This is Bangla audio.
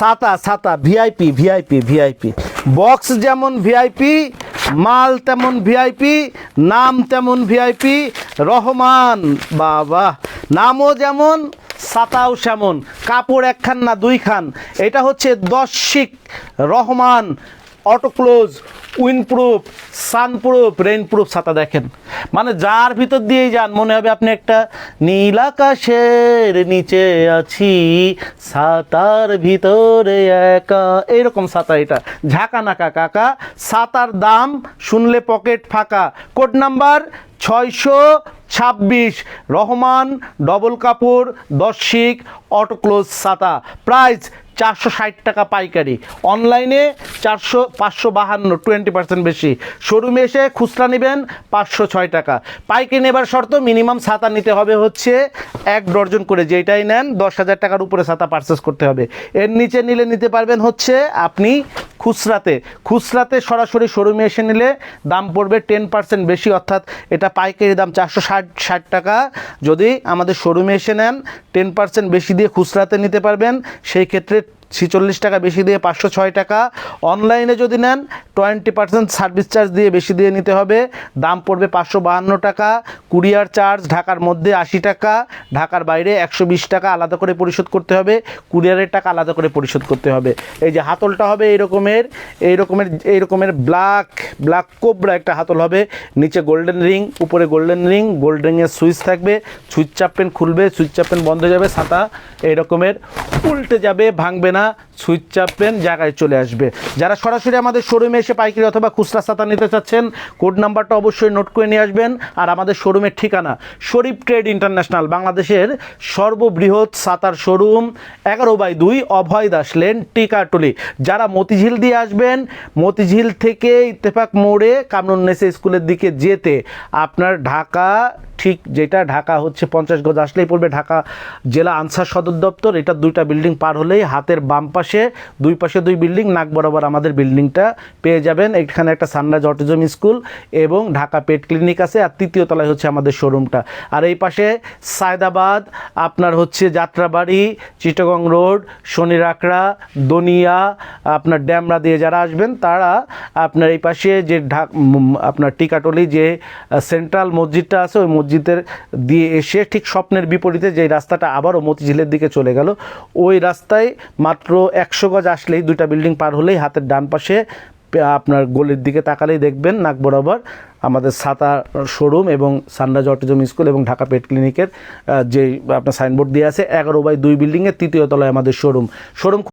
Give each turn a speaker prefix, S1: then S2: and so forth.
S1: ছাতা ছাতা ভিআইপি ভিআইপি ভিআইপি, বক্স যেমন ভিআইপি, মাল তেমন ভিআইপি, নাম তেমন ভিআইপি। রহমান বাবা, নামও যেমন ছাতাও সেমন, কাপড় একখান না দুইখান। এটা হচ্ছে 10 শিক রহমান অটোক্লোজ উইন্ডপ্রুফ সানপ্রুফ রেইনপ্রুফ ছাতা। দেখেন মানে যার ভিতর দিয়েই যান মনে হবে আপনি একটা নীল আকাশের নিচে আছি, ছাতার ভিতরে একা, এইরকম ছাতা। এটা ঝাঁকা নাকা কাকা। ছাতার দাম শুনলে পকেট ফাঁকা। কোড নাম্বার 626, রহমান ডবল কাপড় 10 শিক অটোক্লোজ ছাতা। প্রাইস 460 টাকা পাইকারি, অনলাইনে 552, 20% বেশি। শোরুমে এসে খুচরা নেবেন 506 টাকা। পাইকারি নেবার শর্ত মিনিমাম ছাতা নিতে হবে হচ্ছে 1 ডজন করে, যেটাই নেন 10,000 টাকার উপরে ছাতা পারচেস করতে হবে। এর নিচে নিলে নিতে পারবেন হচ্ছে আপনি খুচরাতে সরাসরি শোরুমে এসে নিলে দাম পড়বে 10% বেশি, অর্থাৎ এটা পাইকারি দাম 460 টাকা। যদি আমাদের শোরুমে এসে নেন 10% বেশি দিয়ে খুচরাতে নিতে পারবেন, সেই ক্ষেত্রে 46 টাকা বেশি দিয়ে 506 টাকা। অনলাইনে যদি নেন 20% সার্ভিস চার্জ দিয়ে বেশি দিয়ে নিতে হবে, দাম পড়বে 552 টাকা। কুরিয়ার চার্জ ঢাকার মধ্যে 80 টাকা, ঢাকার বাইরে 120 টাকা আলাদা করে পরিশোধ করতে হবে, কুরিয়ারের টাকা আলাদা করে পরিশোধ করতে হবে। এই যে হাতলটা হবে এইরকমের ব্ল্যাক কোবরা একটা হাতল হবে, নিচে গোল্ডেন রিং, উপরে গোল্ডেন রিং, গোল্ড রিংয়ের সুইচ থাকবে, সুইচ চাপবেন খুলবে, সুইচ চাপবেন বন্ধ হয়ে যাবে, ছাতা এইরকমের উল্টে যাবে, ভাঙবে না, সুইচ চাপবেন জায়গায় চলে আসবে। যারা সরাসরি আমাদের শোরুমে এসে পাইকারি অথবা খুচরা ছাতা নিতে চাচ্ছেন, কোড নাম্বারটা অবশ্যই নোট করে নিয়ে আসবেন। আর আমাদের শোরুমের ঠিকানা শরীফ ট্রেড ইন্টারন্যাশনাল, বাংলাদেশের সর্ববৃহৎ ছাতার শোরুম, 11/2 অভয় দাস লেন, টিকাটুলি। যারা মতিঝিল দিয়ে আসবেন, মতিঝিল থেকে ইত্তেফাক মোড়ে কামরুন্নেসা স্কুলের দিকে যেতে আপনার ঢাকা, ঠিক যেটা ঢাকা হচ্ছে 50 গজ আসলেই পড়বে ঢাকা জেলা আনসার সদর দপ্তর। এটা 2টা বিল্ডিং পার হলেই হাতের বাম পাশে 2 পাশে 2 বিল্ডিং নাক বরাবর আমাদের বিল্ডিংটা পেয়ে যাবেন। এখানে একটা সানরাইজ অটিজম স্কুল এবং ঢাকা পেট ক্লিনিক আছে, আর 3য় তলায় হচ্ছে আমাদের শোরুমটা। আর এই পাশে সায়দাবাদ, আপনার হচ্ছে যাত্রাবাড়ি, চিটাগং রোড, শনিরাকড়া, দনিয়া, আপনার ড্যামরা দিয়ে যারা আসবেন তারা আপনার এই পাশে যে আপনার টিকাটলি যে সেন্ট্রাল মসজিদটা আছে, ওই মসজিদের দিয়ে এসে ঠিক স্বপ্নের বিপরীতে যে রাস্তাটা আবারও মতিঝিলের দিকে চলে গেল, ওই রাস্তায় মাত্র 100 গজ আসলেই 2টা বিল্ডিং পার হলেই হাতের ডান পাশে আপনার গলির দিকে তাকালেই দেখবেন নাক বরাবর আমাদের ছাতা শোরুম এবং সানরাইজ অটিজম স্কুল এবং ঢাকা পেট ক্লিনিকের যে আপনার সাইনবোর্ড দিয়ে আছে 11/2 বিল্ডিংয়ের 3য় তলায় আমাদের শোরুম।